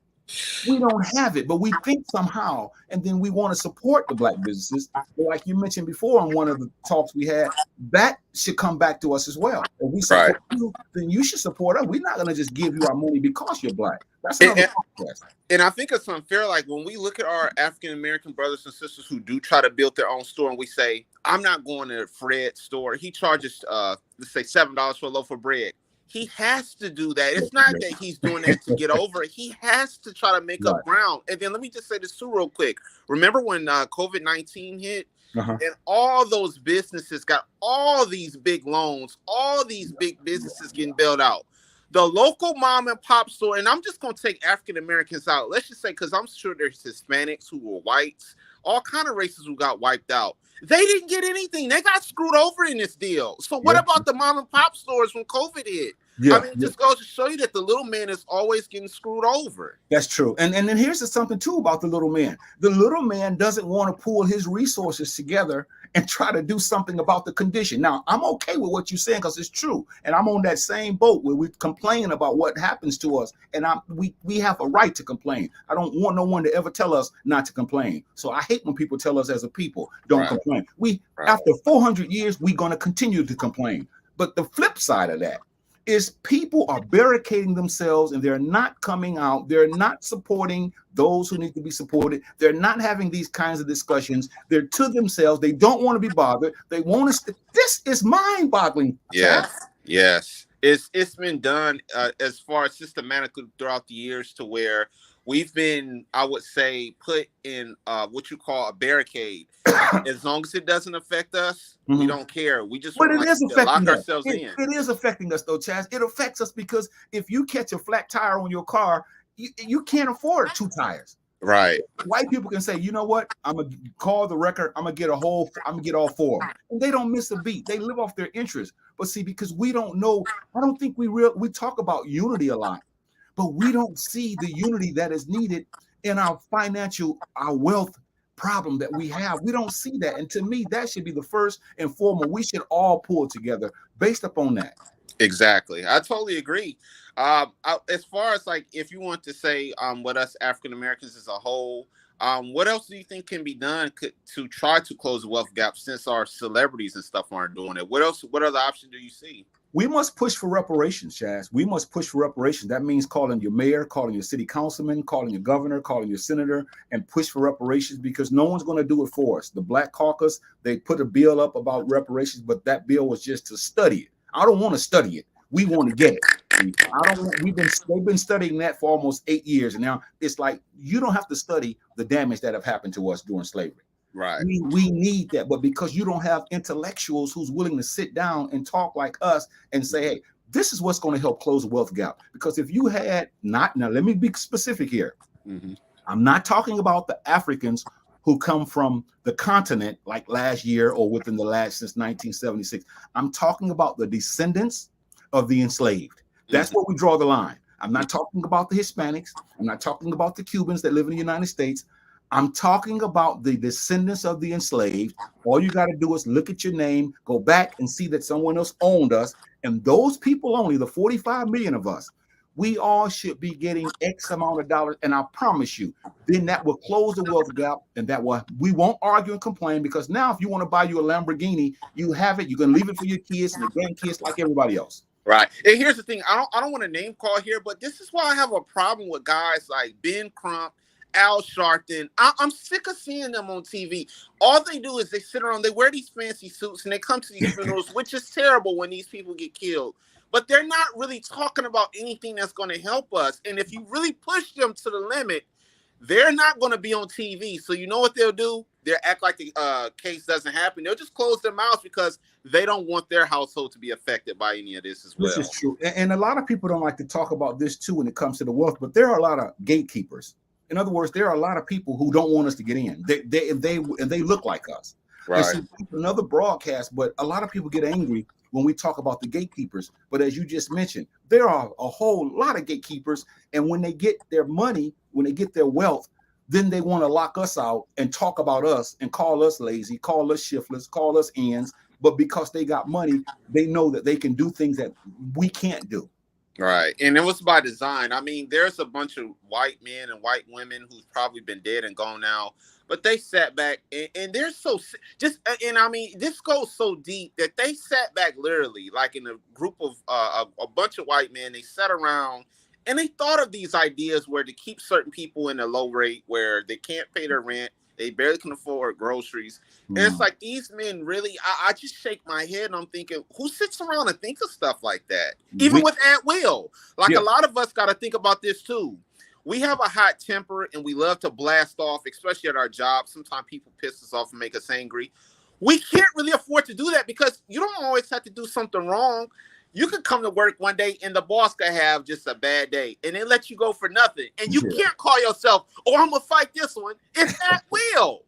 We don't have it, but we think somehow, and then we want to support the black businesses. But like you mentioned before on one of the talks we had, that should come back to us as well. If we support you, then you should support us. We're not going to just give you our money because you're black. That's another podcast. And I think it's unfair. Like when we look at our African American brothers and sisters who do try to build their own store, and we say, I'm not going to Fred's store. He charges, let's say $7 for a loaf of bread. He has to do that. It's not that he's doing that to get over it. He has to try to make up ground. And then let me just say this too real quick. Remember when COVID-19 hit? And all those businesses got all these big loans, all these big businesses getting bailed out. The local mom and pop store, and I'm just going to take African Americans out. Let's just say, because I'm sure there's Hispanics who were whites, all kind of races who got wiped out. They didn't get anything. They got screwed over in this deal. So what about the mom and pop stores when COVID hit? I mean, it just goes to show you that the little man is always getting screwed over. That's true. And then here's something too about the little man. The little man doesn't want to pull his resources together and try to do something about the condition. Now, I'm okay with what you're saying because it's true. And I'm on that same boat where we complain about what happens to us. And we have a right to complain. I don't want no one to ever tell us not to complain. So I hate when people tell us as a people, don't complain. After 400 years, we're going to continue to complain. But the flip side of that is people are barricading themselves and they're not coming out. They're not supporting those who need to be supported. They're not having these kinds of discussions. They're to themselves. They don't want to be bothered. They want to. This is mind-boggling. Yes. It's been done as far as systematically throughout the years to where we've been, I would say, put in what you call a barricade. As long as it doesn't affect us, we don't care. We just But want it is to lock affecting us. ourselves in. It is affecting us though, Chaz. It affects us because if you catch a flat tire on your car, you can't afford 2 tires. Right. White people can say, you know what? I'm gonna call the record. I'm gonna get all 4 of them, and they don't miss a beat. They live off their interest. But see, because we don't know, I don't think we talk about unity a lot, but we don't see the unity that is needed in our wealth problem that we have. We don't see that, and to me, that should be the first and foremost. We should all pull together based upon that. Exactly. I totally agree. As far as like, if you want to say what us African Americans as a whole, what else do you think can be done to try to close the wealth gap since our celebrities and stuff aren't doing it? What other option do you see? We must push for reparations, Chaz. We must push for reparations. That means calling your mayor, calling your city councilman, calling your governor, calling your senator, and push for reparations because no one's going to do it for us. The Black Caucus, they put a bill up about reparations, but that bill was just to study it. I don't want to study it. We want to get it. They've been studying that for almost 8 years, and now it's like you don't have to study the damage that have happened to us during slavery. Right. We need that, but because you don't have intellectuals who's willing to sit down and talk like us and say, hey, this is what's going to help close the wealth gap. Because if you had now let me be specific here. I'm not talking about the Africans who come from the continent like last year or within the last since 1976. I'm talking about the descendants of the enslaved. That's where we draw the line. I'm not talking about the Hispanics. I'm not talking about the Cubans that live in the United States. I'm talking about the descendants of the enslaved. All you got to do is look at your name, go back and see that someone else owned us. And those people only, the 45 million of us, we all should be getting X amount of dollars. And I promise you, then that will close the wealth gap, and we won't argue and complain, because now if you want to buy you a Lamborghini, you have it. You can leave it for your kids and your grandkids like everybody else. Right. And here's the thing. I don't want to name call here, but this is why I have a problem with guys like Ben Crump, Al Sharpton. I'm sick of seeing them on TV. All they do is they sit around, they wear these fancy suits, and they come to these funerals, which is terrible when these people get killed. But they're not really talking about anything that's going to help us. And if you really push them to the limit, they're not going to be on TV. So you know what they'll do? They'll act like the case doesn't happen. They'll just close their mouths because they don't want their household to be affected by any of this as well. This is true. And a lot of people don't like to talk about this too when it comes to the wealth, but there are a lot of gatekeepers. In other words, there are a lot of people who don't want us to get in. They look like us. Right. See, another broadcast, but a lot of people get angry when we talk about the gatekeepers. But as you just mentioned, there are a whole lot of gatekeepers. And when they get their money, when they get their wealth, then they want to lock us out and talk about us and call us lazy, call us shiftless, call us ends. But because they got money, they know that they can do things that we can't do. Right. And it was by design. I mean, there's a bunch of white men and white women who's probably been dead and gone now, but they sat back and they're so just, and I mean, this goes so deep that they sat back literally like in a group of a bunch of white men. They sat around and they thought of these ideas where to keep certain people in a low rate where they can't pay their rent. They barely can afford groceries. And it's like these men really, I just shake my head and I'm thinking, who sits around and thinks of stuff like that? Even with Aunt Will. Like a lot of us got to think about this too. We have a hot temper and we love to blast off, especially at our job. Sometimes people piss us off and make us angry. We can't really afford to do that because you don't always have to do something wrong. You could come to work one day and the boss could have just a bad day and they let you go for nothing. And you can't call yourself, oh, I'm going to fight this one. It's at will.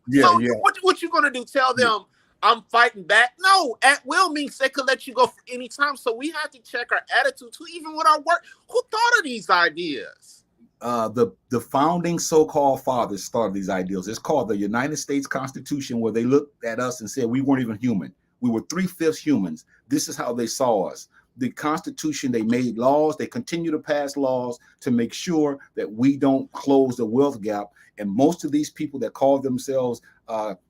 What you going to do? Tell them I'm fighting back? No, at will means they could let you go for any time. So we have to check our attitude too, even with our work. Who thought of these ideas? The founding so-called fathers started these ideas. It's called the United States Constitution, where they looked at us and said we weren't even human. We were 3/5 humans. This is how they saw us. The Constitution, they made laws, they continue to pass laws to make sure that we don't close the wealth gap. And most of these people that call themselves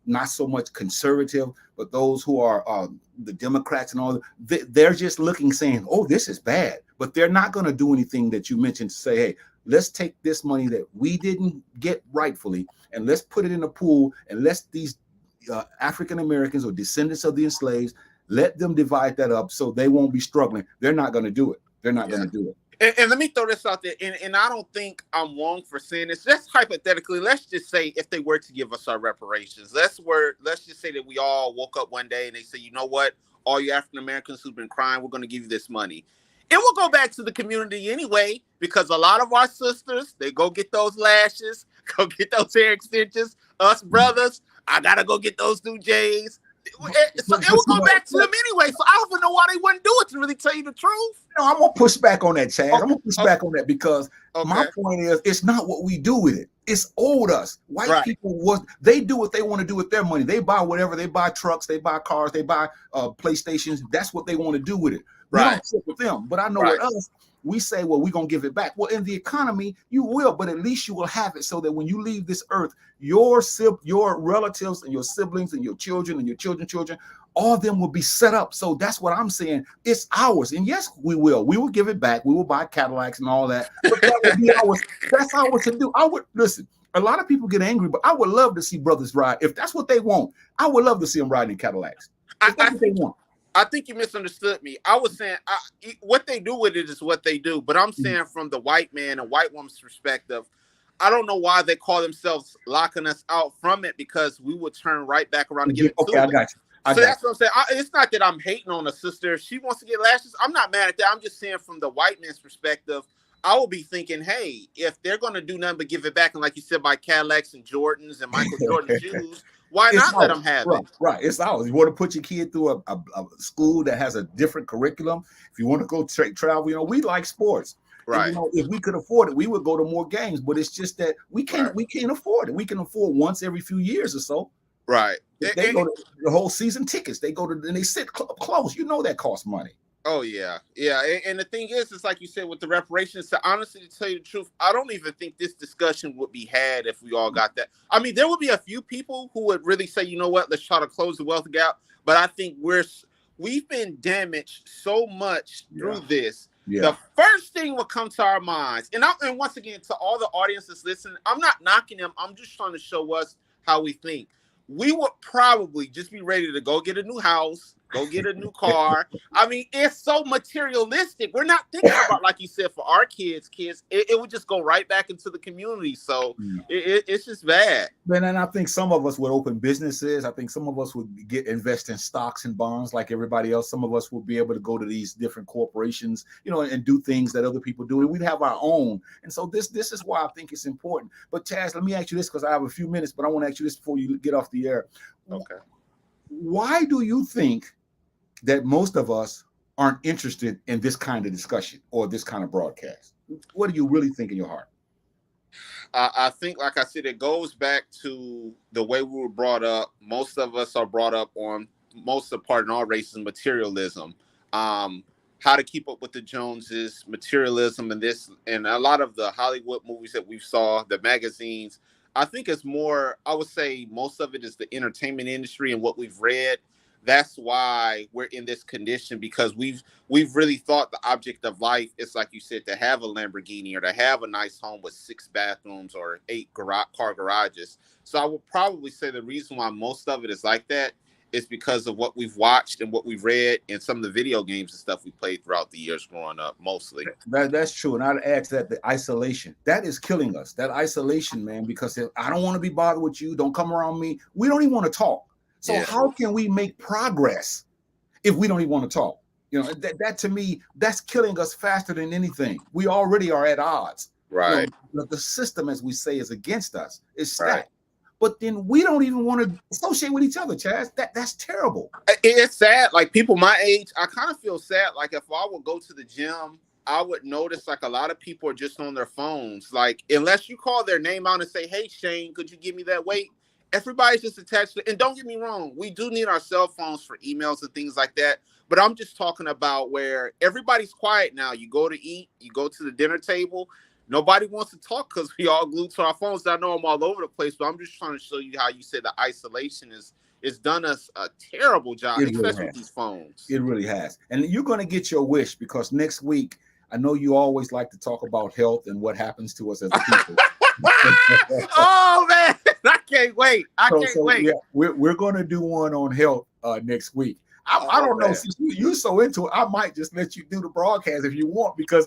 not so much conservative, but those who are the Democrats and all, they're just looking, saying, oh, this is bad. But they're not going to do anything that you mentioned to say, hey, let's take this money that we didn't get rightfully and let's put it in a pool and let's these African Americans or descendants of the enslaved, let them divide that up so they won't be struggling. They're not going to do it. They're not going to do it. And let me throw this out there, and I don't think I'm wrong for saying this. Just hypothetically, let's just say if they were to give us our reparations, let's just say that we all woke up one day and they say, you know what, all you African Americans who've been crying, we're going to give you this money. It will go back to the community anyway, because a lot of our sisters, they go get those lashes, go get those hair extensions. Us brothers, I gotta go get those new J's. So it will go back to them anyway. So I don't even know why they wouldn't do it, to really tell you the truth. No, I'm gonna push back on that, Chad. I'm gonna push back on that because my point is, it's not what we do with it. It's owed us. White people, they do what they want to do with their money. They buy whatever. They buy trucks. They buy cars. They buy PlayStations. That's what they want to do with it. We don't sit with them. But I know with us, we say, well, we're going to give it back. Well, in the economy, you will, but at least you will have it so that when you leave this earth, your relatives and your siblings and your children and your children's children, all of them will be set up. So that's what I'm saying. It's ours. And yes, we will. We will give it back. We will buy Cadillacs and all that. But that will be ours. That's ours to do. Listen, a lot of people get angry, but I would love to see brothers ride. If that's what they want, I would love to see them riding in Cadillacs. If that's what they want. I think you misunderstood me. I was saying what they do with it is what they do. But I'm saying from the white man and white woman's perspective, I don't know why they call themselves locking us out from it, because we would turn right back around and give it to them. I got you. So that's what I'm saying. It's not that I'm hating on a sister. If she wants to get lashes, I'm not mad at that. I'm just saying from the white man's perspective, I will be thinking, hey, if they're going to do nothing but give it back, and like you said, buy Cadillacs and Jordans and Michael Jordan shoes, why not let them have it? Right, it's ours. You want to put your kid through a school that has a different curriculum. If you want to go travel, we like sports. Right. And, if we could afford it, we would go to more games. But it's just that we can't afford it. We can afford once every few years or so. Right. They go to the whole season tickets. They go to and they sit close. That costs money. Oh yeah. And the thing is, it's like you said with the reparations. Honestly, to tell you the truth, I don't even think this discussion would be had if we all got that. I mean, there would be a few people who would really say, you know what, let's try to close the wealth gap. But I think we've been damaged so much through this. Yeah. The first thing will come to our minds, and once again, to all the audiences listening, I'm not knocking them. I'm just trying to show us how we think. We would probably just be ready to go get a new house, go get a new car. I mean, it's so materialistic. We're not thinking about, like you said, for our kids, it would just go right back into the community. So it's just bad. And I think some of us would open businesses. I think some of us would invest in stocks and bonds like everybody else. Some of us would be able to go to these different corporations, and do things that other people do. And we'd have our own. And so this is why I think it's important. But Chaz, let me ask you this, because I have a few minutes, but I want to ask you this before you get off the air. Okay. Why do you think that most of us aren't interested in this kind of discussion or this kind of broadcast? What do you really think in your heart? I think, like I said, it goes back to the way we were brought up. Most of us are brought up on, most of the part in our races, materialism. How to keep up with the Joneses, materialism, and a lot of the Hollywood movies that we saw, the magazines. I think it's more, I would say most of it is the entertainment industry and what we've read. That's why we're in this condition, because we've really thought the object of life is, like you said, to have a Lamborghini or to have a nice home with 6 bathrooms or 8 car garages. So I would probably say the reason why most of it is like that is because of what we've watched and what we've read and some of the video games and stuff we played throughout the years growing up, mostly. That's true. And I'd add to that the isolation. That is killing us. That isolation, man, because I don't want to be bothered with you. Don't come around me. We don't even want to talk. So how can we make progress if we don't even want to talk? That to me, that's killing us faster than anything. We already are at odds. Right. The system, as we say, is against us. It's stacked. Right. But then we don't even want to associate with each other, Chaz. That's terrible. It's sad. Like people my age, I kind of feel sad. Like if I would go to the gym, I would notice like a lot of people are just on their phones. Like unless you call their name out and say, "Hey Shane, could you give me that weight?" Everybody's just attached to it. And don't get me wrong, we do need our cell phones for emails and things like that. But I'm just talking about where everybody's quiet now. You go to eat, you go to the dinner table. Nobody wants to talk because we all glued to our phones. I know I'm all over the place, but I'm just trying to show you how you said the isolation is done us a terrible job, especially with these phones. It really has. And you're going to get your wish, because next week, I know you always like to talk about health and what happens to us as people. Oh, man. I can't wait. I can't wait. Yeah, we're going to do one on health next week. I don't know. Man. Since you're so into it, I might just let you do the broadcast if you want, because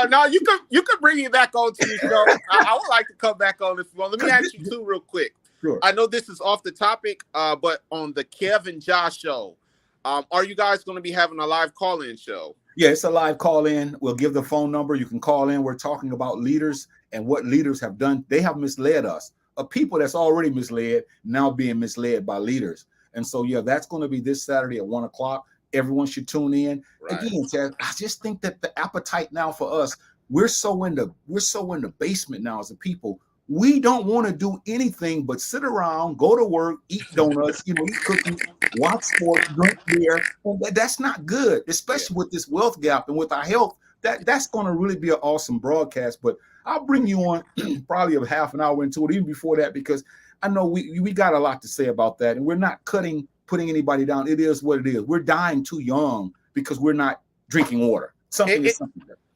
No, you could bring me back on to the show. I would like to come back on this one. Let me ask you two real quick. Sure. I know this is off the topic, but on the Kev and Josh show, are you guys going to be having a live call-in show? Yeah, it's a live call-in. We'll give the phone number. You can call in. We're talking about leaders and what leaders have done. They have misled us. A people that's already misled, now being misled by leaders. And so, yeah, that's going to be this Saturday at 1 o'clock. Everyone should tune in. Right. Again, Chad, I just think that the appetite now for us, we're so in the basement now as a people. We don't want to do anything but sit around, go to work, eat donuts, eat cookies, watch sports, drink beer. And that's not good, especially with this wealth gap and with our health. That's going to really be an awesome broadcast. But I'll bring you on probably a half an hour into it, even before that, because I know we got a lot to say about that, and we're not putting anybody down. It is what it is. We're dying too young because we're not drinking water. Something.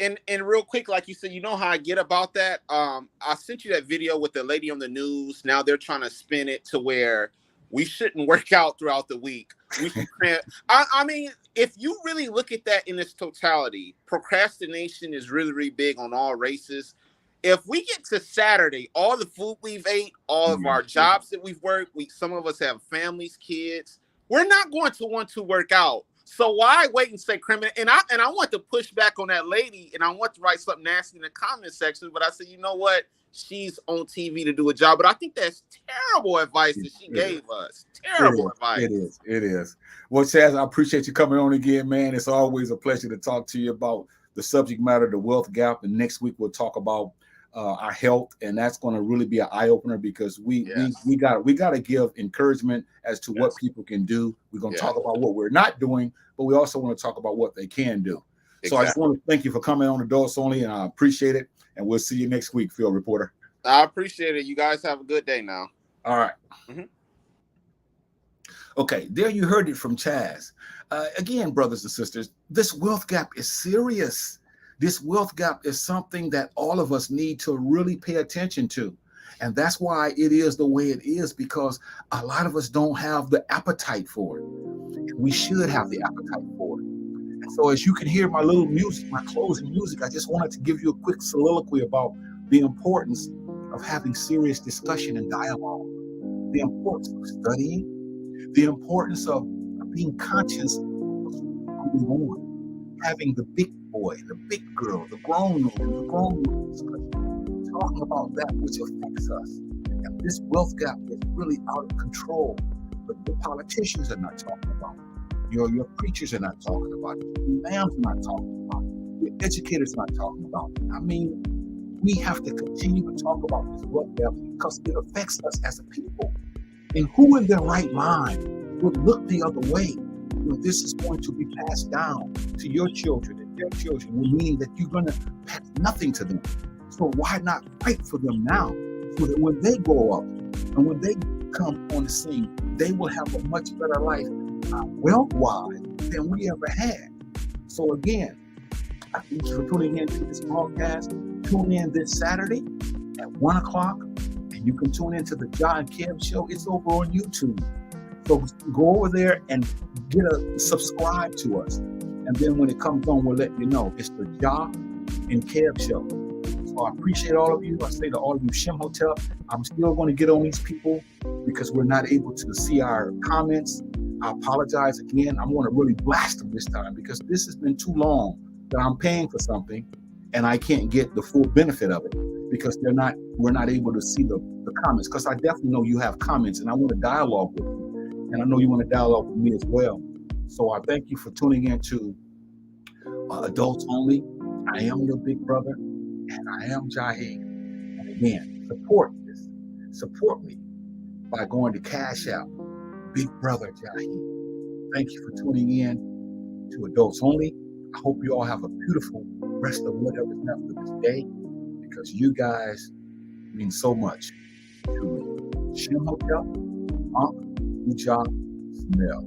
And real quick, like you said, you know how I get about that. I sent you that video with the lady on the news. Now they're trying to spin it to where we shouldn't work out throughout the week. We should. I mean, if you really look at that in its totality, procrastination is really, really big on all races. If we get to Saturday, all the food we've ate, all of our jobs that we've worked, some of us have families, kids, we're not going to want to work out. So why wait and say criminal? And I want to push back on that lady, and I want to write something nasty in the comment section. But I said, you know what? She's on TV to do a job. But I think that's terrible advice that she gave us. Terrible advice. It is. Well, Chaz, I appreciate you coming on again, man. It's always a pleasure to talk to you about the subject matter, the wealth gap. And next week we'll talk about our health, and that's going to really be an eye opener, because we got to give encouragement as to what people can do. We're going to talk about what we're not doing, but we also want to talk about what they can do. Exactly. So I just want to thank you for coming on Adults Only, and I appreciate it. And we'll see you next week, Field Reporter. I appreciate it. You guys have a good day now. All right. Mm-hmm. Okay, there you heard it from Chaz. Again, brothers and sisters, this wealth gap is serious. This wealth gap is something that all of us need to really pay attention to. And that's why it is the way it is, because a lot of us don't have the appetite for it. We should have the appetite for it. And so as you can hear my little music, my closing music, I just wanted to give you a quick soliloquy about the importance of having serious discussion and dialogue, the importance of studying, the importance of being conscious of moving on, having the big boy, the big girl, the grown woman discussion, talking about that which affects us. And this wealth gap is really out of control, but the politicians are not talking about it. Your preachers are not talking about it. Your imams are not talking about it. Your educators are not talking about it. I mean, we have to continue to talk about this wealth gap because it affects us as a people. And who in their right mind would look the other way when this is going to be passed down to your children and their children, meaning that you're going to pass nothing to them? So why not fight for them now, so that when they grow up and when they come on the scene, they will have a much better life wealth-wise than we ever had. So again, I thank you for tuning in to this broadcast. Tune in this Saturday at 1 o'clock, and you can tune into the John Kev Show. It's over on YouTube. So go over there and subscribe to us. And then when it comes on, we'll let you know. It's the John and Kev Show. So I appreciate all of you. I say to all of you, Shem Hotel, I'm still going to get on these people because we're not able to see our comments. I apologize again. I'm going to really blast them this time because this has been too long that I'm paying for something and I can't get the full benefit of it because we're not able to see the comments, because I definitely know you have comments and I want to dialogue with you. And I know you want to dialogue with me as well. So I thank you for tuning in to Adults Only. I am your big brother, and I am Jaheed. And again, support me by going to Cash App, Big Brother Jaheed. Thank you for tuning in to Adults Only. I hope you all have a beautiful rest of whatever's left of this day, because you guys mean so much to me. Shem Hotel, Unc, Ujah, Smell.